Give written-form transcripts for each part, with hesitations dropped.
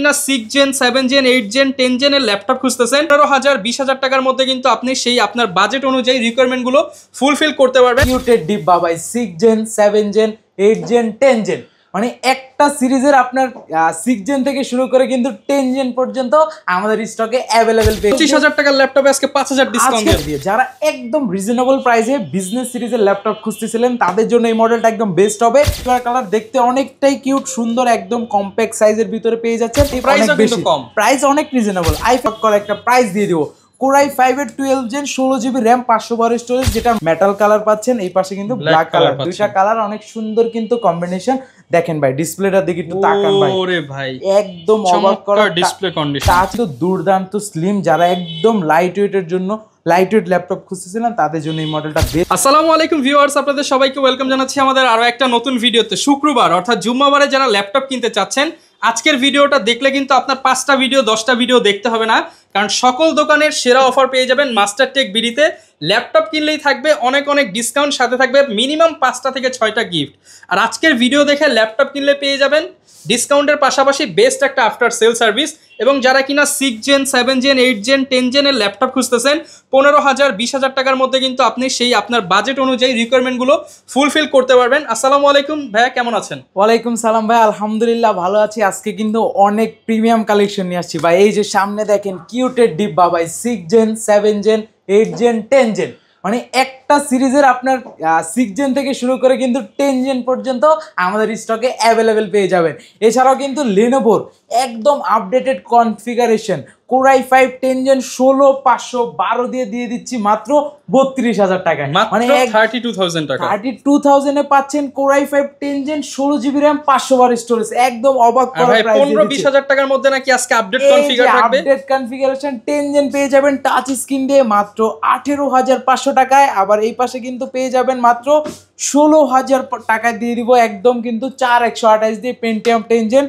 কিনা 6 gen 7 gen 8 gen 10 জেনের laptop খুঁজতেছেন 15,000 20,000 টাকার মধ্যে কিন্তু আপনি সেই আপনার বাজেট অনুযায়ী রিকোয়ারমেন্টগুলো ফুলফিল করতে পারবেন। কিউটেড ডিব্বা ভাই 6 জেন 7 জেন 8 জেন 10 জেন মানে একটা সিরিজের আপনার 6 জেন থেকে শুরু করে কিন্তু 10 জেন পর্যন্ত আমাদের স্টকে অ্যাভেলেবেল পেয়ে 25,000 টাকার ল্যাপটপে আজকে 5,000 ডিসকাউন্ট দিয়ে যারা একদম রিজনেবল প্রাইসে বিজনেস সিরিজের ল্যাপটপ খুঁজতেছিলেন তাদের জন্য এই মডেলটা একদম বেস্ট হবে। সিলভার কালার দেখতে অনেকটাই কিউট সুন্দর একদম কম্প্যাক্ট সাইজের ভিতরে পেয়ে যাচ্ছেন। প্রাইসও কিন্তু কম, প্রাইস অনেক রিজনেবল। আইফক করে একটা প্রাইস দিয়ে দিব। কোরাই 5 এর 12 জেন 16 জিবি র্যাম 512 স্টোরেজ, যেটা মেটাল কালার পাচ্ছেন, এই পাশে কিন্তু ব্ল্যাক কালার, দুইটা কালার অনেক সুন্দর কিন্তু কম্বিনেশন। দেখেন ভাই ডিসপ্লেটা দিকে একটু তাকান ভাই, ওরে ভাই একদম অবাক করা ডিসপ্লে কন্ডিশন, তা তো দুর্দান্ত স্লিম। যারা একদম লাইট ওয়েটের জন্য লাইট ওয়েট ল্যাপটপ খুঁজতেছিলেন তাদের জন্য এই মডেলটা বেস্ট। আসসালামু আলাইকুম ভিউয়ার্স, আপনাদের সবাইকে ওয়েলকাম জানাচ্ছি আমাদের আরো একটা নতুন ভিডিওতে। শুক্রবার অর্থাৎ জুম্মাবারে যারা ল্যাপটপ কিনতে চাচ্ছেন আজকের ভিডিওটা দেখলে কিন্তু আপনার 5টা ভিডিও 10টা ভিডিও দেখতে হবে না, কারণ সকল দোকানের সেরা অফার পেয়ে যাবেন মাস্টার টেক বিডিতে। ল্যাপটপ কিনলেই থাকবে অনেক অনেক ডিসকাউন্ট, সাথে থাকবে মিনিমাম 5টা থেকে 6টা গিফট। আর আজকের ভিডিও দেখে ল্যাপটপ কিনলে পেয়ে যাবেন ডিসকাউন্টের পাশাপাশি বেস্ট একটা আফটার সেল সার্ভিস। এবং যারা কিনা 6 জেন 7 জেন 8 জেন 10 জেনের ল্যাপটপ খুঁজতেছেন 15,000 20,000 টাকার মধ্যে কিন্তু আপনি সেই আপনার বাজেট অনুযায়ী রিকোয়ারমেন্টগুলো ফুলফিল করতে পারবেন। আসসালামু আলাইকুম ভাইয়া, কেমন আছেন? ওয়ালাইকুম সালাম ভাই, আলহামদুলিল্লাহ ভালো আছি। আজকে কিন্তু অনেক প্রিমিয়াম কালেকশন নিয়ে আসছি ভাই। এই যে সামনে দেখেন কিউটেড ডিব্বা ভাই 6 জেন 7 জেন 8 জেন 10 জেন মানে একটা সিরিজের আপনার 6 জেন থেকে শুরু করে কিন্তু 10 জেন পর্যন্ত আমাদের স্টকে অ্যাভেলেবেল পেয়ে যাবেন। এছাড়াও কিন্তু লেনোভোর একদম আপডেটেড কনফিগারেশন কোরাই 5 10 জেন 16512 দিয়ে দিচ্ছি মাত্র 32,000 টাকায়, মানে 32,000 টাকা। 32,000 এ পাচ্ছেন core i 5 10 gen 16 GB RAM 512 storage, একদম অবাক করা প্রাইস। 15-20,000 টাকার মধ্যে নাকি আজকে আপডেট কনফিগার থাকবে। আপডেট কনফিগারেশন 10 জেন পেয়ে যাবেন টাচ স্ক্রিন দিয়ে মাত্র 18,500 টাকায়। আবার এই পাশে কিন্তু পেয়ে যাবেন মাত্র 16,000 টাকায় দিয়ে দিব একদম কিন্তু 4128 দিয়ে পেন্টিয়াম 10 জেন।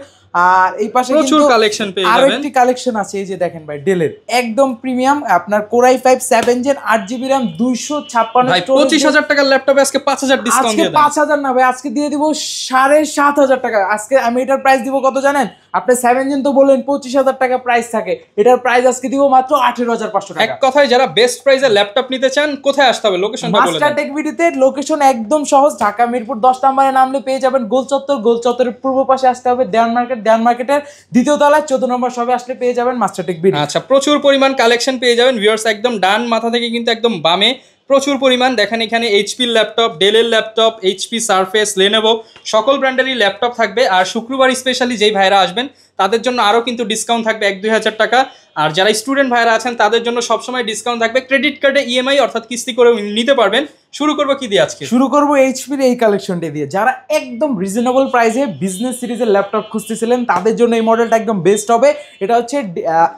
আর এই পাশে প্রচুর কালেকশন পেয়ে যাবেন। আরেকটি কালেকশন আছে, এই যে দেখেন ভাই ডেলের একদম প্রিমিয়াম আপনার কোরাই 5 7 জেন 8 জিবি র্যাম 256 ভাই 25,000 টাকার ল্যাপটপে আজকে 5,000 ডিসকাউন্ট দিয়ে দেন। 5,000 না ভাই, আজকে দিয়ে দিব 7,500 টাকা। আজকে আমি এটার প্রাইস দিব কত জানেন? আপনি 7 জেন তো বলেন 25,000 টাকা প্রাইস থাকে, এটার প্রাইস আজকে দিব মাত্র 18,500 টাকা। এক কথায় যারা বেস্ট প্রাইসে ল্যাপটপ নিতে চান কোথায় আসতে হবে, লোকেশনটা বলে দেন। মাস্টার টেক বিডিতে লোকেশন একদম সহজ, ঢাকা মিরপুর 10 নম্বরে নামলে পেয়ে যাবেন গোল চত্বর। গোল চত্বরের পূর্ব পাশে আসতে হবে দেওয়ান মার্কেট, দেওয়ান মার্কেটের দ্বিতীয় তলায় 14 নম্বর সবে আসলে পেয়ে যাবেন মাস্টার টেক বিডি। আচ্ছা, প্রচুর পরিমাণ কালেকশন পেয়ে যাবেন ভিউয়ার্স, একদম ডান মাথা থেকে কিন্তু একদম বামে প্রচুর পরিমাণ দেখেন। এখানে এইচপির ল্যাপটপ, ডেলের ল্যাপটপ, এইচপি সারফেস, লেনোভো সকল ব্র্যান্ডেরই ল্যাপটপ থাকবে। আর শুক্রবার স্পেশালি যেই ভাইরা আসবেন তাদের জন্য আরও কিন্তু ডিসকাউন্ট থাকবে 1-2 হাজার টাকা। আর যারা স্টুডেন্ট ভাইরা আছেন তাদের জন্য সবসময় ডিসকাউন্ট থাকবে। ক্রেডিট কার্ডে ইএমআই অর্থাৎ কিস্তি করে নিতে পারবেন। শুরু করবো কি দিয়ে আজকে? শুরু করবো এইচপির এই কালেকশনটি দিয়ে। যারা একদম রিজনেবল প্রাইসে বিজনেস সিরিজের ল্যাপটপ খুঁজতেছিলেন তাদের জন্য এই মডেলটা একদম বেস্ট হবে। এটা হচ্ছে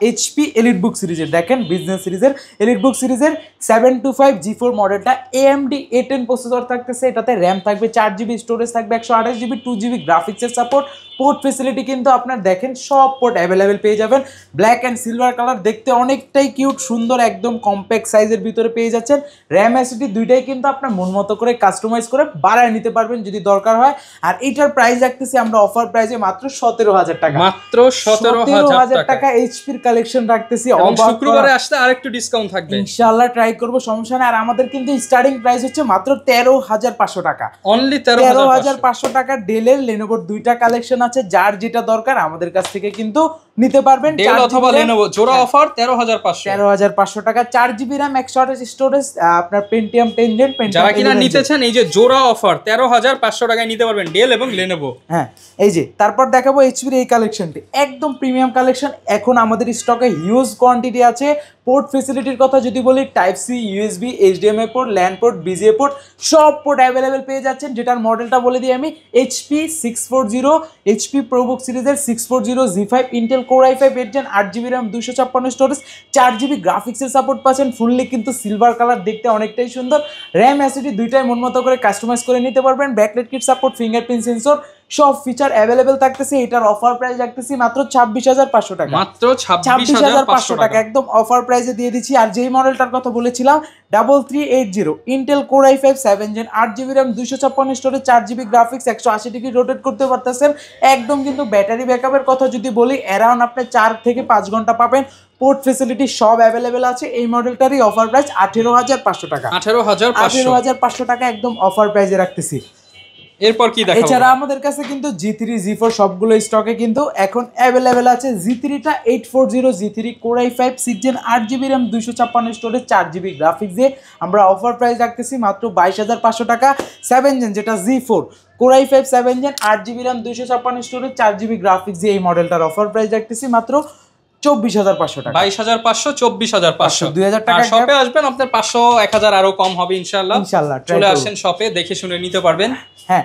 এইচপি এলিটবুক সিরিজের, দেখেন বিজনেস সিরিজের এলিটবুক সিরিজের 725 G4 মডেলটা AMD A10 প্রসেসর থাকতেছে। এটাতে র্যাম থাকবে 4 জিবি, স্টোরেজ থাকবে 128 জিবি, 2 জিবি গ্রাফিক্সের সাপোর্ট। পোর্ট ফেসিলিটি কিন্তু আপনার দেখেন সব পোর্ট অ্যাভেলেবেল পেয়ে যাবেন। ব্ল্যাক অ্যান্ড সিলভার কালার দেখতে অনেকটাই কিউট সুন্দর একদম কম্প্যাক্ট সাইজের ভিতরে পেয়ে যাচ্ছেন। র্যাম এসএসডি দুইটাই কিন্তু আপনার মন মতো করে কাস্টমাইজ করে বাড়ায় নিতে পারবেন যদি দরকার হয়। আর এটার প্রাইস রাখতেছি আমরা অফার প্রাইসে মাত্র 17,000 টাকা। মাত্র 17,000 টাকা এইচপির কালেকশন রাখতেছি। শুক্রবারে আসলে আরেকটু ডিসকাউন্ট থাকবে ইনশাআল্লাহ, ট্রাই করব, সমস্যা নাই। আর আমাদের কিন্তু স্টার্টিং প্রাইস হচ্ছে মাত্র 13,500 টাকা, অনলি 13,500 টাকা। ডেলের লেনোভোর দুইটা কালেকশন আছে, যার যেটা দরকার আমাদের কাছ থেকে কিন্তু নিতে পারবেন। ডেল অথবা লেনোভো জোড়া অফার 13,500 টাকা, 4 জিবি র্যাম 128 স্টোরেজ আপনার পেন্টিয়াম 10 জেন। যারা কিনা নিতে চান এই যে জোড়া অফার 13,500 টাকায় নিতে পারবেন ডেল এবং লেনোভো। হ্যাঁ, এই যে তারপর দেখাবো এইচপির এই কালেকশনটি একদম প্রিমিয়াম কালেকশন। এখন আমাদের স্টকে হিউজ কোয়ান্টিটি আছে। পোর্ট ফেসিলিটির কথা যদি বলি, type C, USB, HDMI port, LAN port, VGA port সব পোর্ট অ্যাভেলেবেল পেয়ে যাচ্ছেন। যেটার মডেলটা বলে দিই আমি, এইচপি 640 এইচপি প্রোবুক সিরিজের 640 G5 Intel core i5 8 gen 8 GB RAM 256 storage, 4 GB গ্রাফিক্সের সাপোর্ট পাচ্ছেন। ফুললি কিন্তু সিলভার কালার, দেখতে অনেকটাই সুন্দর। র্যাম এসএসডি দুইটাই মন মতো করে কাস্টমাইজ করে নিতে পারবেন। Backlight kit support, fingerprint sensor, সব ফিচার অ্যাভেলেবেল থাকতেছে। এটার অফার প্রাইস রাখতেছি মাত্র 26,500 টাকা, মাত্র 26,500 টাকা একদম অফার প্রাইসে দিয়ে দিচ্ছি। আর যেই মডেলটার কথা বলেছিলাম 3380 Intel core i5 7 gen 8GB RAM 256 storage 4GB graphics 180 degree rotate করতে পারতেছেন একদম। কিন্তু ব্যাটারি ব্যাকআপের কথা যদি বলি অ্যারাউন্ড আপনি 4 থেকে 5 ঘন্টা পাবেন। পোর্ট ফ্যাসিলিটি সব অ্যাভেলেবেল আছে। এই মডেলটারই অফার প্রাইস 18,500 টাকা, 18,500 টাকা একদম অফার প্রাইসে রাখতেছি। এরপর কি দেখাবো? এছাড়া আমাদের কাছে কিন্তু G3 G4 সবগুলো স্টকে কিন্তু এখন অ্যাভেলেবেল আছে। G3টা 840 G3 core i5 6 gen 8GB RAM 256 storage 4GB graphics দিয়ে আমরা অফার প্রাইস রাখতেছি মাত্র 22,500 টাকা। 7 জেন যেটা G4 core i5 7 gen 8GB RAM 256 storage 4GB graphics দিয়ে এই মডেলটার অফার প্রাইস রাখতেছি মাত্র 24,500 টাকা, 22,500 24,500 2,000 টাকা। শপে আসবেন আপনার 500 1000 আরো কম হবে ইনশাআল্লাহ। চলে আসেন শপে, দেখে শুনে নিতে পারবেন। হ্যাঁ,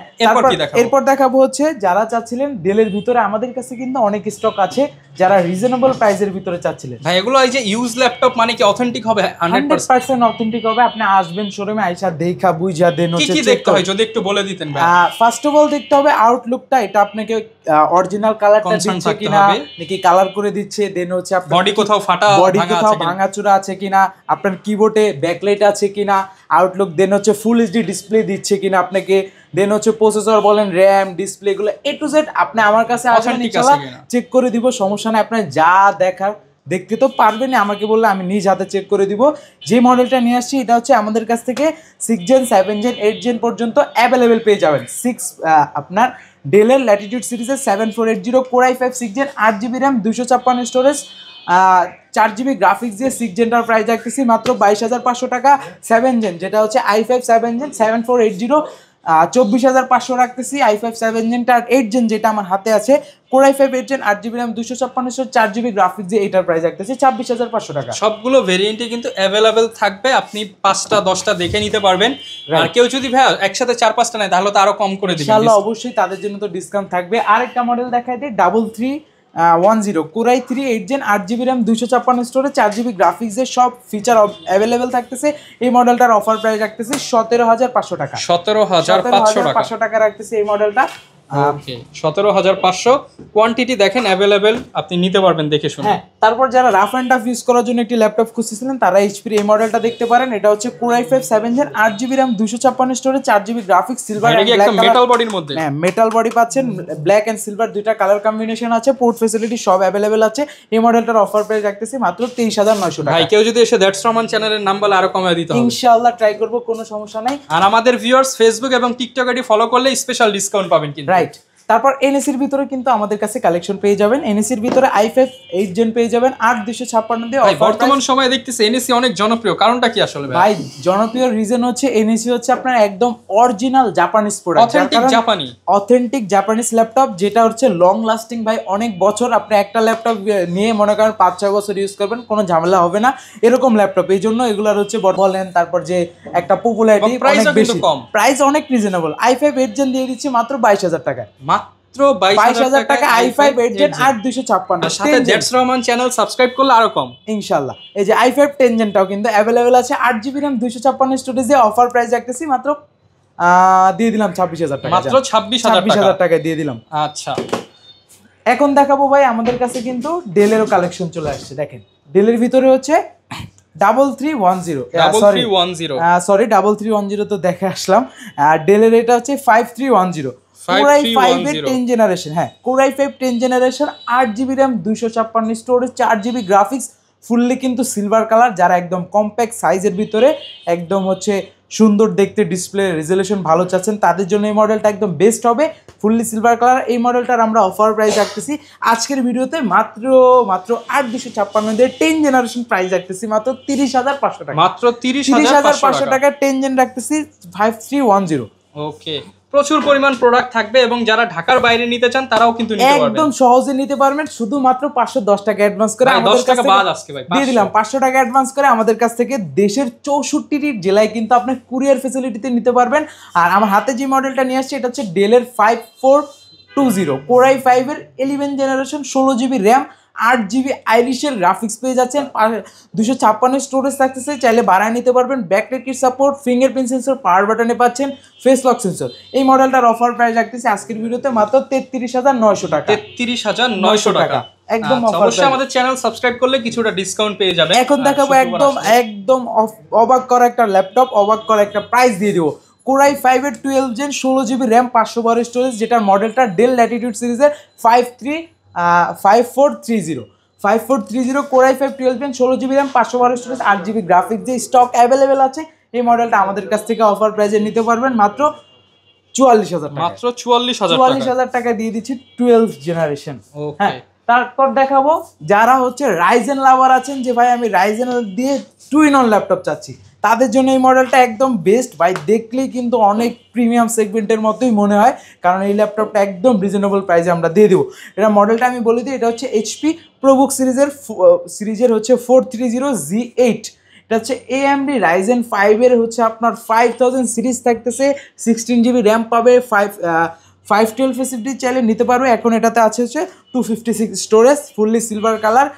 এরপর দেখাবো হচ্ছে যারা চাচ্ছিলেন ডেলের ভিতরে আমাদের কাছে কিন্তু অনেক স্টক আছে, যারা রিজনেবল প্রাইসের ভিতরে চাচ্ছিলেন। ভাই এগুলো এই যে ইউজ ল্যাপটপ মানে কি অথেন্টিক হবে? 100% অথেন্টিক হবে। আপনি আসবেন শোরুমে আইসা দেখা বুঝা দেন হচ্ছে কি দেখতে হয় যদি একটু বলে দিতেন ভাই। ফার্স্ট অফ অল দেখতে হবে আউটলুকটা, এটা আপনাকে অরিজিনাল কালারটা দিচ্ছে কিনা, নাকি কালার করে দিচ্ছে, দেন হচ্ছে আপনার বডি কোথাও ফাটা ভাঙাচোরা আছে কিনা, আপনার কিবোর্ডে ব্যাকলাইট আছে কিনা, আউটলুক, দেন হচ্ছে ফুল এইচডি ডিসপ্লে দিচ্ছে কিনা আপনাকে, দেন হচ্ছে প্রসেসর বলেন র্যাম ডিসপ্লে এগুলো এ টু জেড আপনি আমার কাছে আসবেন ইনশাআল্লাহ চেক করে দিব, সমস্যা নাই। আপনার যা দেখার দেখতে তো পারবেন, আমাকে বললে আমি নিজ হাতে চেক করে দিব। যে মডেলটা নিয়ে আসছি এটা হচ্ছে আমাদের কাছ থেকে 6 জেন 7 জেন 8 জেন পর্যন্ত অ্যাভেলেবেল পেয়ে যাবেন। আপনার ডেলের ল্যাটিটিউড সিরিজের 7480 core i5 6 gen 8GB RAM 256 storage 4GB graphics দিয়ে 6 জেনটার প্রাইস রাখতেছি মাত্র 22,500 টাকা। 7 জেন যেটা হচ্ছে i5 7 জেন 7480 24,500 রাখতেছি। i5 7 জেনটা আর 8 জেন যেটা আমার হাতে আছে core i5 8 gen 8GB RAM 256 4GB graphics দিয়ে এটার প্রাইস রাখতেছি 26,500 টাকা। সবগুলো ভেরিয়েন্টে কিন্তু অ্যাভেলেবেল থাকবে, আপনি 5টা 10টা দেখে নিতে পারবেন। আর কেউ যদি ভাই একসাথে 4-5টা নেয় তাহলে তো আরো কম করে দিবেন ইনশাআল্লাহ, অবশ্যই তাদের জন্য তো ডিসকাউন্ট থাকবে। আরেকটা মডেল দেখাই দিই 3310 core i3 8 gen 8GB RAM 256 storage 4GB graphics এর সব ফিচার অ্যাভেলেবেল থাকতেছে। এই মডেলটার অফার প্রাইস রাখতেছি 17,500 টাকা, 17,500 টাকা রাখতেছি এই মডেলটা। ওকে 17,500 কোয়ান্টিটি দেখেন অ্যাভেলেবেল, আপনি নিতে পারবেন দেখে শুনে। হ্যাঁ, তারপর যারা রাফ এন্ড টাফ ইউজ করার জন্য একটি ল্যাপটপ খুঁজতেছিলেন তারা এইচপি এই মডেলটা দেখতে পারেন। এটা হচ্ছে core i5 7 gen 8GB RAM 256 storage 4GB graphics silver and black metal বডির মধ্যে। হ্যাঁ, মেটাল বডি পাচ্ছেন, ব্ল্যাক এন্ড সিলভার দুইটা কালার কম্বিনেশন আছে, পোর্ট ফ্যাসিলিটি সব অ্যাভেলেবেল আছে। এই মডেলটার অফার প্রাইস রাখতেছি মাত্র 23,900 টাকা। ভাই কেউ যদি এসে দ্যাটস রহমান চ্যানেলের নাম বলে আরো কমিয়ে দিতে হবে ইনশাআল্লাহ, ট্রাই করব, কোনো সমস্যা নাই। আর আমাদের ভিউয়ার্স ফেসবুক এবং টিকটক আইডি ফলো করলে স্পেশাল ডিসকাউন্ট পাবেন কিন্তু। রাইট। তারপর এনএসির ভিতরে কিন্তু আমাদের কাছে কালেকশন পেয়ে যাবেন। এনএসির ভিতরে i5 8 জেন পেয়ে যাবেন 8256 দিয়ে। বর্তমান সময়ে দেখতেছি এনএসি অনেক জনপ্রিয়, কারণটা কি আসলে ভাই? জনপ্রিয় রিজন হচ্ছে এনএসি হচ্ছে আপনার একদম original Japanese product, authentic Japanese laptop, যেটা হচ্ছে লং লাস্টিং ভাই, অনেক বছর আপনি একটা ল্যাপটপ নিয়ে মনে করেন 5-6 বছর ইউজ করবেন, কোনো ঝামেলা হবে না এরকম ল্যাপটপ। এই জন্য এগুলার হচ্ছে বলেন, তারপর যে একটা পপুলারিটি অনেক বেশি, প্রাইস অনেক রিজনেবল। i5 8 জেন দিয়ে দিচ্ছি মাত্র 22,000 টাকায়, মাত্র 22,000 টাকা i5 8 জেন 8256। সাথে দ্যাটস রহমান চ্যানেল সাবস্ক্রাইব করলে আরো কম ইনশাআল্লাহ। এই যে i5 10 জেনটাও কিন্তু अवेलेबल আছে 8GB RAM 256 স্টোরেজ দিয়ে। অফার প্রাইস রাখতেছি মাত্র দিয়ে দিলাম 26,000 টাকা, মাত্র 26,000 টাকা দিয়ে দিলাম। আচ্ছা, এখন দেখাবো ভাই আমাদের কাছে কিন্তু ডেলেরও কালেকশন চলে আসছে। দেখেন ডেলের ভিতরে হচ্ছে 3310 তো দেখে আসলাম। আর ডেলের এটা হচ্ছে 5310 কোর i5 এর 10 জেনারেশন। হ্যাঁ, core i5 10 generation 8GB RAM 256 storage 4GB graphics, fully কিন্তু সিলভার কালার। যারা একদম কম্প্যাক্ট সাইজের ভিতরে একদম হচ্ছে সুন্দর দেখতে, ডিসপ্লে রেজুলেশন ভালো চাচ্ছেন, তাদের জন্য এই মডেলটা একদম বেস্ট হবে। ফুললি সিলভার কালার এই মডেলটার আমরা অফার প্রাইস রাখতেছি আজকের ভিডিওতে মাত্র 8,256 দিয়ে 10 জেনারেশন প্রাইস রাখতেছি মাত্র 30,500 টাকা, মাত্র 30,500 টাকা 10 জেন রাখতেছি 5310। ওকে, প্রচুর পরিমাণ প্রোডাক্ট থাকবে এবং যারা ঢাকার বাইরে নিতে চান তারাও কিন্তু নিতে পারবেন, একদম সহজে নিতে পারবেন। শুধুমাত্র 510 টাকা অ্যাডভান্স করে আমাদের কাছ থেকে দিয়ে দিলাম, 500 টাকা অ্যাডভান্স করে আমাদের কাছ থেকে দেশের 64টি জেলায় কিন্তু আপনি কুরিয়ার ফ্যাসিলিটিতে নিতে পারবেন। আর আমার হাতে যে মডেলটা নিয়ে আসছে এটা হচ্ছে ডেলের 5420 কোর i5 এর 11 generation 16GB RAM 8GB আইরিশের graphics পেয়ে যাচ্ছেন, 256 স্টোরেজ থাকতেছে, চাইলে বাড়ায় নিতে পারবেন। Backlight kit support, fingerprint sensor, power বাটনে পাচ্ছেন ফেস লক সেন্সর। এই মডেলটার অফার প্রাইস রাখতেছে আজকের ভিডিওতে মাত্র 33,900 টাকা। 33,900 টাকা একদম অফার। অবশ্যই আমাদের চ্যানেল সাবস্ক্রাইব করলে কিছুটা ডিসকাউন্ট পেয়ে যাবেন। এখন দেখাবো একদম অবাক করা একটা ল্যাপটপ, অবাক করা একটা প্রাইস দিয়ে দিব। Core i5 এর 12 জেন 16GB র্যাম 512 স্টোরেজ, যেটার মডেলটা ডেল ল্যাটিটিউড সিরিজের 5430 Core i5 12 gen 16GB RAM 512 storage 8GB graphics যে স্টক অ্যাভেলেবেল আছে। এই মডেলটা আমাদের কাছ থেকে অফার প্রাইসে নিতে পারবেন মাত্র 44,000 টাকা। মাত্র 44,000 টাকা দিয়ে দিচ্ছি 12 জেনারেশন। ওকে, তারপর দেখাবো যারা হচ্ছে রাইজেন লাভার আছেন, যে ভাই আমি রাইজেন দিয়ে 2-in-1 ল্যাপটপ চাচ্ছি, তাদের জন্য এই মডেলটা একদম বেস্ট ভাই। দেখলেই কিন্তু অনেক প্রিমিয়াম সেগমেন্টের মতোই মনে হয়, কারণ এই ল্যাপটপটা একদম রিজনেবল প্রাইসে আমরা দিয়ে দেবো। এটা মডেলটা আমি বলে দিই, এটা হচ্ছে এইচপি প্রোবুক সিরিজের হচ্ছে 430Z8। এটা হচ্ছে AMD Ryzen 5 এর হচ্ছে আপনার 5000 সিরিজ থাকতেছে, 16GB র্যাম পাবে, 512 SSD চাইলে নিতে পারবে। এখন এটাতে আছে হচ্ছে 256 storage, fully silver colour,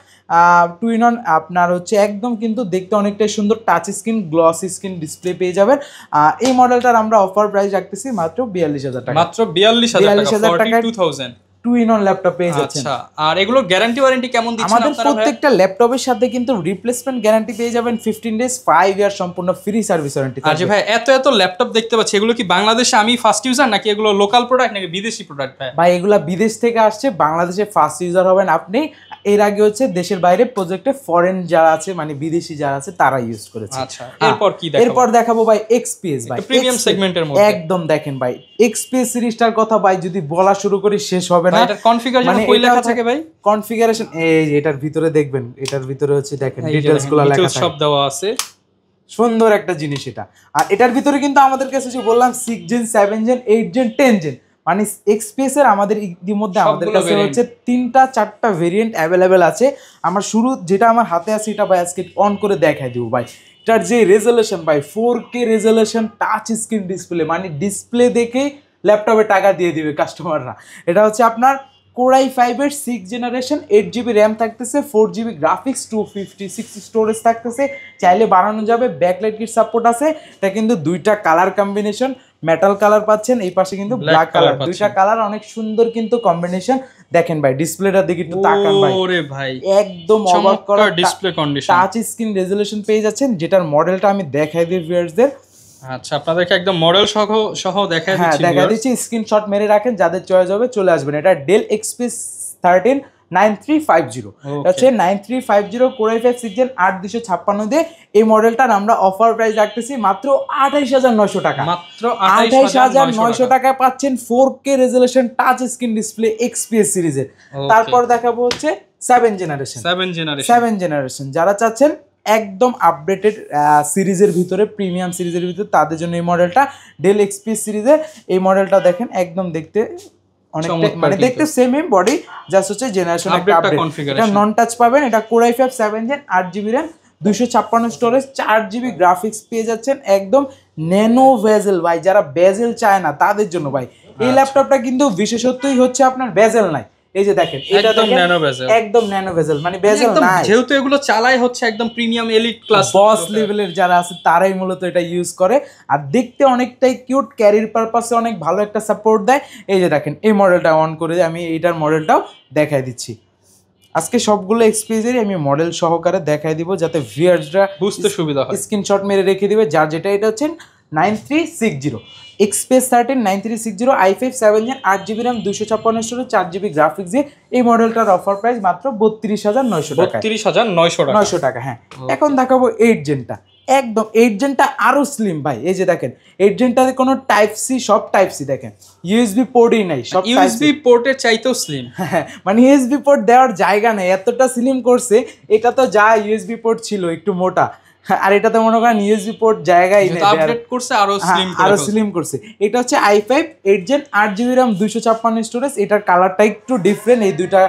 2-in-1 আপনার হচ্ছে একদম কিন্তু দেখতে অনেকটাই সুন্দর, touch screen, glossy screen display পেয়ে যাবেন। এই মডেলটার আমরা অফার প্রাইস রাখতেছি মাত্র 42,000 টাকা। মাত্র 42,000 টাকা, 42,000 2-in-1 ল্যাপটপ পেয়ে যাচ্ছেন। আচ্ছা, আর এগুলোর গ্যারান্টি ওয়ারেন্টি কেমন দিচ্ছেন আমাদের আপনারা? প্রত্যেকটা ল্যাপটপের সাথে কিন্তু রিপ্লেসমেন্ট গ্যারান্টি পেয়ে যাবেন 15 ডেজ, 5 ইয়ার সম্পূর্ণ ফ্রি সার্ভিস ওয়ারেন্টি। আচ্ছা ভাই, এত ল্যাপটপ দেখতে পাচ্ছি, এগুলো কি বাংলাদেশে আমি ফার্স্ট ইউজার নাকি এগুলো লোকাল প্রোডাক্ট নাকি বিদেশি প্রোডাক্ট? ভাই এগুলা বিদেশ থেকে আসছে, বাংলাদেশে ফার্স্ট ইউজার হবেন আপনি। এর আগে হচ্ছে দেশের বাইরে প্রজেক্টে ফরেন যারা আছে মানে বিদেশি যারা আছে তারা ইউজ করেছে। আচ্ছা, এরপর কি দেখাবো? এরপর দেখাবো ভাই XPS, ভাই প্রিমিয়াম সেগমেন্টের মধ্যে একদম। দেখেন ভাই XPS সিরিজটার কথা ভাই যদি বলা শুরু করি শেষ হবে না। এটার কনফিগারেশন কই লেখা থাকে ভাই? কনফিগারেশন এই এটার ভিতরে দেখবেন, এটার ভিতরে হচ্ছে দেখেন ডিটেইলসগুলো লেখা থাকে, সব দেওয়া আছে। সুন্দর একটা জিনিস এটা। আর এটার ভিতরে কিন্তু আমাদের কাছে যে বললাম 6 জেন, 7 জেন, 8 জেন, 10 জেন, মানে XPS এর আমাদের ইতিমধ্যে আমাদের কাছে হচ্ছে 3-4টা ভেরিয়েন্ট অ্যাভেলেবেল আছে। আমার শুরু যেটা আমার হাতে আছে এটা ভাই আজকে অন করে দেখাই দিব ভাই। এটার যে রেজলিউশন ভাই 4K resolution, touch screen display, মানে ডিসপ্লে দেখে ল্যাপটপে টাকা দিয়ে দিবে কাস্টমাররা। এটা হচ্ছে আপনার Core i5 এর 6 জেনারেশন, 8GB র্যাম থাকতেছে, 4GB গ্রাফিক্স, 256 স্টোরেজ থাকতেছে, চাইলে বাড়ানো যাবে। ব্যাকলাইট কিট সাপোর্ট আছে। এটা কিন্তু দুইটা কালার কম্বিনেশন, মেটাল কালার পাচ্ছেন, এই পাশে কিন্তু ব্ল্যাক কালার, দুইটা কালার অনেক সুন্দর কিন্তু কম্বিনেশন। দেখেন ভাই ডিসপ্লেটা দিকে একটু তাকান ভাই, ওরে ভাই একদম অবাক করা display condition, touch screen resolution পেয়ে যাচ্ছেন, যেটার মডেলটা আমি দেখাই দিই ভিউয়ারদের। আচ্ছা, আপনাদেরকে একদম মডেল সহ দেখাই দিচ্ছি। দেখা দিচ্ছি, স্ক্রিনশট মেরে রাখেন, যাদের চয়েস হবে চলে আসবেন। এটা ডেল XPS 13 9350, হচ্ছে 9350 Core i5 6 জেন 8256 দিয়ে এই মডেলটার আমরা অফার প্রাইস রাখতেছি মাত্র 28,900 টাকা। মাত্র 28,900 টাকায় পাচ্ছেন 4K resolution touch screen display XPS সিরিজের। তারপর দেখাবো হচ্ছে 7 জেনারেশন, যারা চাচ্ছেন একদম আপডেটেড সিরিজের ভিতরে, প্রিমিয়াম সিরিজের ভিতরে, তাদের জন্য এই মডেলটা ডেল XPS সিরিজের। এই মডেলটা দেখেন একদম দেখতে অনেকটা মানে দেখতে সেম বডি, জাস্ট হচ্ছে জেনারেশন একটা আপডেট। এটা নন টাচ পাবেন। এটা Core i5 7 gen 8GB RAM, 256 storage, 4GB graphics পেয়ে যাচ্ছেন, একদম ন্যানো ভেজেল ভাই। যারা বেজেল চায় না তাদের জন্য ভাই এই ল্যাপটপটা কিন্তু বিশেষত্বই হচ্ছে আপনার বেজেল নাই। এই যে দেখেন এটা একদম ন্যানো ভেজেল, মানে বেজেল নাই, যেহেতু এগুলো চালায় হচ্ছে একদম প্রিমিয়াম এলিট ক্লাস বস লেভেলের যারা আছে তারাই মূলত এটা ইউজ করে। আর দেখতে অনেকটাই কিউট, ক্যারির পারপাসে অনেক ভালো একটা সাপোর্ট দেয়। এই যে দেখেন এই মডেলটা অন করে আমি এইটার মডেলটাও দেখাই দিচ্ছি। আজকে সবগুলো এক্সপিরিয়েন্সেরই আমি মডেল সহকারে দেখাই দিব, যাতে ভিউয়ার্সরা বুঝতে সুবিধা হয়। স্ক্রিনশট মেরে রেখে দিবে যার যেটা। এটা হচ্ছে 9360 XPS 13 9360 i5 7 gen 8GB RAM, 256 storage, 4GB graphics দিয়ে এই মডেলটার অফার প্রাইস মাত্র 32,900 টাকা। 32,900 টাকা। হ্যাঁ, এখন দেখাবো 8 জেনটা। একদম 8 জেনটা আরো স্লিম ভাই। এই যে দেখেন 8 জেনটাতে কোনো টাইপ সি, সব টাইপ সি দেখেন, ইউএসবি পোর্টই নাই, সব ইউএসবি পোর্টের চাইতেও স্লিম। হ্যাঁ, মানে ইউএসবি পোর্ট দেওয়ার জায়গা নেই, এতটা স্লিম করছে। এটা তো যা ইউএসবি পোর্ট ছিল একটু মোটা, আর এটাতে মনে করেন ইউএসবি পোর্ট জায়গায় নেই, আপডেট করছে আরো স্লিম করছে। এটা হচ্ছে i5 8 gen 8GB RAM, 256 storage. এটার কালারটা একটু ডিফারেন্ট এই দুইটা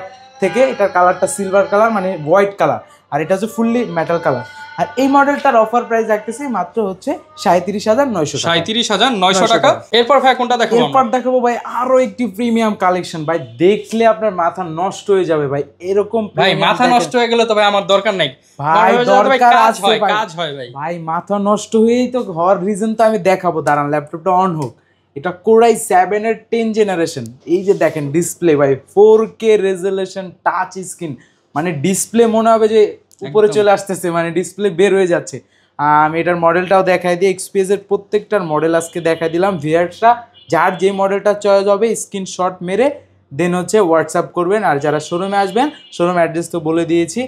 থেকে। এটার কালারটা সিলভার কালার, মানে হোয়াইট কালার, আর এটা হচ্ছে ফুললি মেটাল কালার। আর এই মডেলটার অফার প্রাইস রাখতেছি মাত্র হচ্ছে 37,900 টাকা। 37,900 টাকা। এরপর ভাই কোনটা দেখাবো? এরপর দেখাবো ভাই আরো একটি প্রিমিয়াম কালেকশন ভাই, দেখলে আপনার মাথা নষ্ট হয়ে যাবে ভাই। এরকম ভাই মাথা নষ্ট হয়ে গেলে তো ভাই আমার দরকার নাই ভাই, দরকার আছে ভাই, কাজ হয় ভাই। ভাই মাথা নষ্ট হয়েই তো হওয়ার রিজন তো আমি দেখাবো, দাঁড়ান ল্যাপটপটা অন হোক। এটা কোরাই 7 এর 10 জেনারেশন। এই যে দেখেন ডিসপ্লে ভাই 4K রেজোলিউশন টাচ স্ক্রিন, মানে ডিসপ্লে মনে হবে যে উপরে চলে আসতেছে, মানে ডিসপ্লে বের হয়ে যাচ্ছে। আমি এটার মডেলটাও দেখাই দিই, এক্সপিএস এর প্রত্যেকটার মডেল আজকে দেখাই দিলাম। ভিউয়ার্সরা যার যে মডেলটা চয়েস হবে স্ক্রিনশট মেরে দেন হচ্ছে হোয়াটসঅ্যাপ করবেন। আর যারা শোরুমে আসবেন, শোরুম অ্যাড্রেস তো বলে দিয়েছি।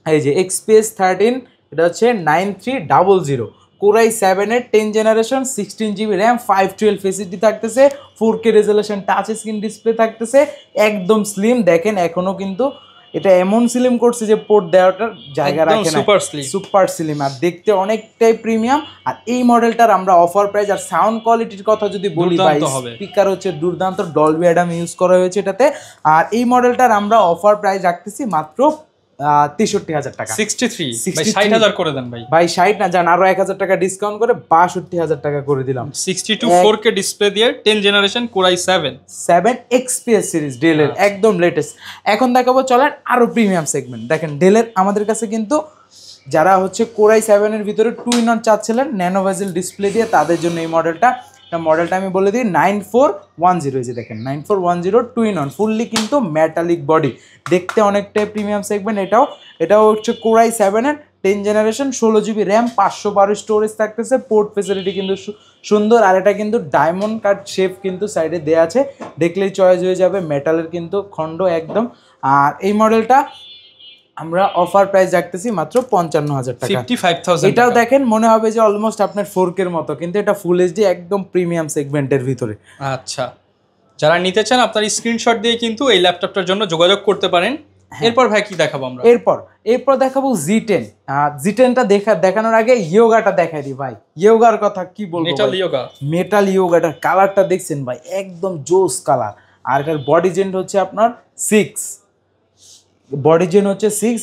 এই যে এক্সপিএস 13, এটা হচ্ছে 9300, কোরাই 7 এর 10 জেনারেশন, 16GB র্যাম, 512 এসএসডি থাকতেছে, 4K resolution touch screen display থাকতেছে, একদম স্লিম। দেখেন এখনো কিন্তু এটা এমন স্লিম করছে যে পোর্ট দেওয়াটার জায়গা রাখে না, সুপার স্লিম, আর দেখতে অনেকটাই প্রিমিয়াম। আর এই মডেলটার আমরা অফার প্রাইস আর সাউন্ড কোয়ালিটির কথা যদি বলি ভাই, স্পিকার হচ্ছে দুর্দান্ত, ডলবি অ্যাডাম ইউজ করা হয়েছে এটাতে। আর এই মডেলটার আমরা অফার প্রাইস রাখতেছি মাত্র 63,000 টাকা। 63 ভাই 60,000 করে দেন ভাই। ভাই 60 না, জান আরো 1,000 টাকা ডিসকাউন্ট করে 62,000 টাকা করে দিলাম। 62 4K ডিসপ্লে দিয়ে 10 জেনারেশন কোরাই 7 XPS সিরিজ ডেলের একদম লেটেস্ট। এখন দেখাবো চলেন আরো প্রিমিয়াম সেগমেন্ট। দেখেন ডেলের আমাদের কাছে কিন্তু যারা হচ্ছে কোরাই 7 এর ভিতরে 2-in-1 চাচ্ছিলেন ন্যানো ভেজেল ডিসপ্লে দিয়ে, তাদের জন্য এই মডেলটা আমি বলে দিই 9410। এই যে দেখেন 9410 2-in-1 ফুললি কিন্তু মেটালিক বডি, দেখতে অনেকটাই প্রিমিয়াম সেগমেন্ট। এটাও হচ্ছে কোরাই 7 এর 10 জেনারেশন, 16GB র্যাম, 512 স্টোরেজ থাকতেছে, পোর্ট ফেসিলিটি কিন্তু সুন্দর। আর এটা কিন্তু ডায়মন্ড কাট শেপ কিন্তু সাইডে দেওয়া আছে, দেখলেই চয়েস হয়ে যাবে, মেটালের কিন্তু খণ্ড একদম। আর এই মডেলটা আমরা অফার প্রাইস রাখতেছি মাত্র 55,000 টাকা, 55,000। এটাও দেখেন মনে হবে যে অলমোস্ট আপনার 4K এর মতো, কিন্তু এটা ফুল এইচডি একদম প্রিমিয়াম সেগমেন্টের ভিতরে। আচ্ছা, যারা নিতে চান আপনার স্ক্রিনশট দিয়ে কিন্তু এই ল্যাপটপটার জন্য যোগাযোগ করতে পারেন। এরপর ভাই কি দেখাবো আমরা? এরপর দেখাবো Z10। Z10টা দেখানোর আগে ইয়োগাটা দেখাই দিই ভাই। ইয়োগার কথা কি বলবো, মেটাল ইয়োগাটার কালারটা দেখছেন ভাই, একদম জোস কালার। আর এটার বডি জেন হচ্ছে আপনার 6,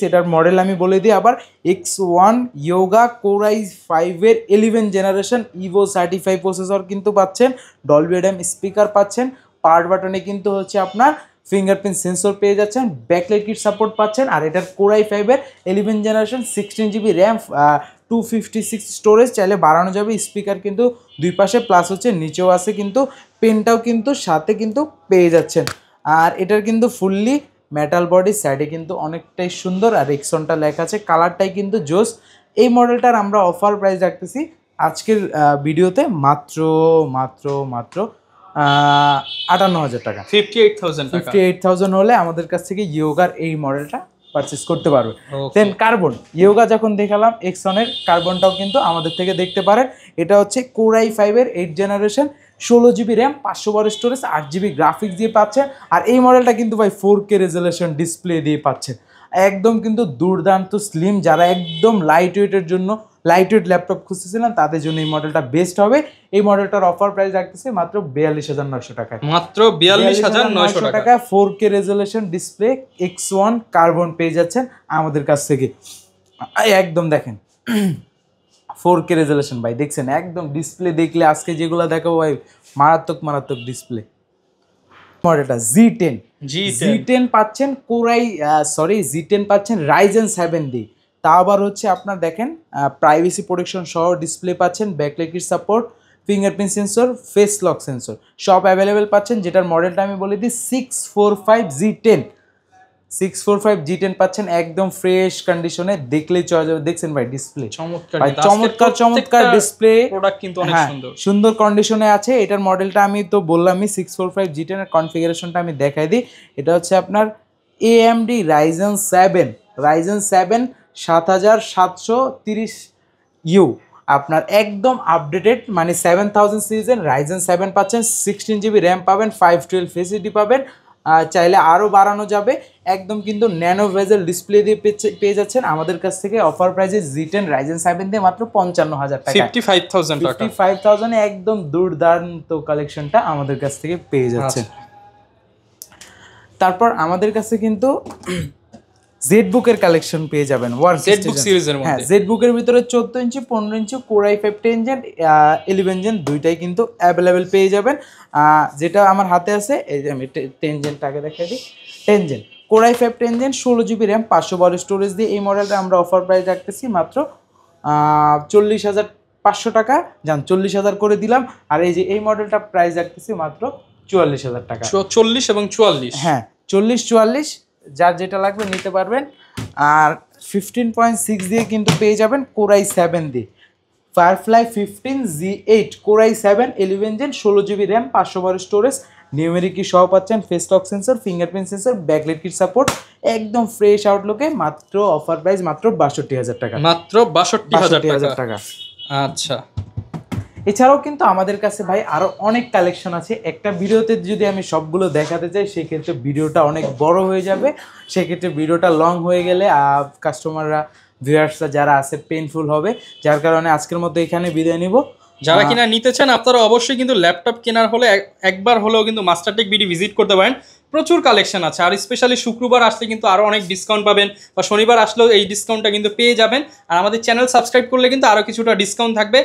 এটার মডেল আমি বলে দিই আবার, X1 ইয়োগা কোরাই 5 এর 11 জেনারেশন, ইভো সার্টিফাই প্রসেসর কিন্তু পাচ্ছেন, ডলবি অ্যাডাম স্পিকার পাচ্ছেন, পাওয়ার বাটনে কিন্তু হচ্ছে আপনার ফিঙ্গারপ্রিন্ট সেন্সর পেয়ে যাচ্ছেন, ব্যাকলাইট কিট সাপোর্ট পাচ্ছেন। আর এটার কোরাই 5 এর 11 জেনারেশন, 16GB র্যাম, 256 স্টোরেজ, চাইলে বাড়ানো যাবে। স্পিকার কিন্তু দুই পাশে প্লাস হচ্ছে নিচেও আছে, কিন্তু পেনটাও কিন্তু সাথে কিন্তু পেয়ে যাচ্ছেন। আর এটার কিন্তু ফুললি মেটাল বডি, সাইডে কিন্তু অনেকটাই সুন্দর, আর এক্সনটা লেখা আছে, কালারটাই কিন্তু জোস। এই মডেলটার আমরা অফার প্রাইস রাখতেছি আজকের ভিডিওতে মাত্র 58,000 টাকা, 58,000 হলে আমাদের কাছ থেকে ইয়োগার এই মডেলটা পারচেস করতে পারবে। দেন কার্বন ইয়োগা যখন দেখালাম, এক্সনের কার্বনটাও কিন্তু আমাদের থেকে দেখতে পারেন। এটা হচ্ছে কোরাই 5 এর 8 generation, 16GB RAM, 512 storage, 8GB graphics দিয়ে পাচ্ছেন। আর এই মডেলটা কিন্তু ভাই 4K রেজোলিউশন ডিসপ্লে দিয়ে পাচ্ছেন, একদম কিন্তু দুর্দান্ত স্লিম। যারা একদম লাইট ওয়েটের জন্য লাইট ওয়েট ল্যাপটপ খুঁজতেছিলেন তাদের জন্য এই মডেলটা বেস্ট হবে। এই মডেলটার অফার প্রাইস রাখতেছে মাত্র 42,900 টাকা, মাত্র 42,900 টাকা। 4K resolution display X1 carbon পেয়ে যাচ্ছেন আমাদের কাছ থেকে। একদম দেখেন 4K রেজোলিউশন ভাই, দেখছেন একদম ডিসপ্লে দেখলে আজকে যেগুলো দেখাবো ভাই মারাত্মক ডিসপ্লে। মডেলটা Z10 পাচ্ছেন Z10 পাচ্ছেন Ryzen 7 দিয়ে, তা আবার হচ্ছে আপনার দেখেন প্রাইভেসি প্রোটেকশন সহ ডিসপ্লে পাচ্ছেন, backlight kit support, fingerprint sensor, face lock sensor সব অ্যাভেলেবেল পাচ্ছেন। যেটার মডেলটা আমি বলে দিই 645 G10 পাচ্ছেন, একদম ফ্রেশ কন্ডিশনে, দেখলেই চলে যাবে। দেখছেন ভাই ডিসপ্লে চমৎকার ডিসপ্লে, প্রোডাক্ট কিন্তু অনেক সুন্দর কন্ডিশনে আছে। এটার মডেলটা আমি তো বললামই 645 G10 এর কনফিগারেশনটা আমি দেখাই দিই। এটা হচ্ছে আপনার AMD Ryzen 7 7730U, আপনার একদম আপডেটেড, মানে 7000 সিরিজের Ryzen 7 পাচ্ছেন, 16GB র্যাম পাবেন, 512 এসএসডি পাবেন, চাইলে আরও বাড়ানো যাবে। একদম কিন্তু ন্যানো ভেজেল ডিসপ্লে দিয়ে পেয়ে যাচ্ছেন আমাদের কাছ থেকে। অফার প্রাইসে Z10 Ryzen 7 দিয়ে মাত্র 55,000 টাকা, 55,000 এ একদম দুর্দান্ত কালেকশনটা আমাদের কাছ থেকে পেয়ে যাচ্ছেন। তারপর আমাদের কাছে কিন্তু জেড বুকের কালেকশন পেয়ে যাবেন জেড বুক সিরিজের হ্যাঁ মধ্যে। জেড বুকের ভিতরে 14 ইঞ্চি 15 ইঞ্চি Core i5 10 জেন 11 জেন দুইটাই কিন্তু অ্যাভেলেবেল পেয়ে যাবেন। যেটা আমার হাতে আছে এই যে আমি 10 জেনটাকে দেখাই দিই। 10 gen Core i5 10 gen 16GB RAM 512 storage দিয়ে এই মডেলটা আমরা অফার প্রাইস রাখতেছি মাত্র 40,500 টাকা। যান 40,000 করে দিলাম। আর এই যে এই মডেলটা প্রাইস রাখতেছি মাত্র 44,000 টাকা। 40 এবং 44, হ্যাঁ 40-44 যার যেটা লাগবে নিতে পারবেন। আর 15.6 দিয়ে কিন্তু পেয়ে যাবেন Core i7 দিয়ে Firefly 15G8 Core i7 11 gen 16GB RAM 512 storage numeric key সহ পাচ্ছেন, face lock sensor, fingerprint sensor, backlight kit support, একদম ফ্রেশ আউটলুকে মাত্র অফার প্রাইস মাত্র 62,000 টাকা। মাত্র 62,000 টাকা। আচ্ছা, এছাড়াও কিন্তু আমাদের কাছে ভাই আরো অনেক কালেকশন আছে। একটা ভিডিওতে যদি আমি সবগুলো দেখাতে চাই সেক্ষেত্রে ভিডিওটা অনেক বড় হয়ে যাবে, সেক্ষেত্রে ভিডিওটা লং হয়ে গেলে কাস্টমাররা ভিউয়ার্সরা যারা আছে পেইনফুল হবে। যার কারণে আজকের মতো এখানে বিদায় নিব। যারা কিনা নিতে চান আপনারা অবশ্যই কিন্তু ল্যাপটপ কেনার হলে একবার হলেও কিন্তু মাস্টারটেক বিডি ভিজিট করতে পারেন। প্রচুর কালেকশন আছে, আর স্পেশালি শুক্রবার আসলে কিন্তু আরও অনেক ডিসকাউন্ট পাবেন, বা শনিবার আসলেও এই ডিসকাউন্টটা কিন্তু পেয়ে যাবেন। আর আমাদের চ্যানেল সাবস্ক্রাইব করলে কিন্তু আরও কিছুটা ডিসকাউন্ট থাকবে।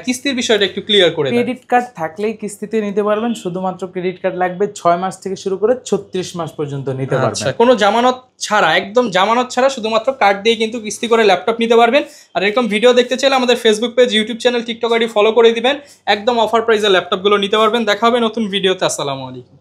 কিস্তির বিষয়টা একটু ক্লিয়ার করে দেন। ক্রেডিট কার্ড থাকলেই কিস্তিতে নিতে পারবেন, শুধুমাত্র ক্রেডিট কার্ড লাগবে 6 মাস থেকে শুরু করে 36 মাস পর্যন্ত নিতে পারবেন। আচ্ছা, কোনো জামানত ছাড়া, একদম জামানত ছাড়া শুধুমাত্র কার্ড দিয়ে কিন্তু কিস্তি করে ল্যাপটপ নিতে পারবেন। আর এরকম ভিডিও দেখতে চাইলে আমাদের Facebook page, YouTube channel, TikTok ID follow করে দিবেন। একদম অফার প্রাইসে ল্যাপটপগুলো নিতে পারবেন। দেখা হবে নতুন ভিডিওতে। আসসালামু আলাইকুম।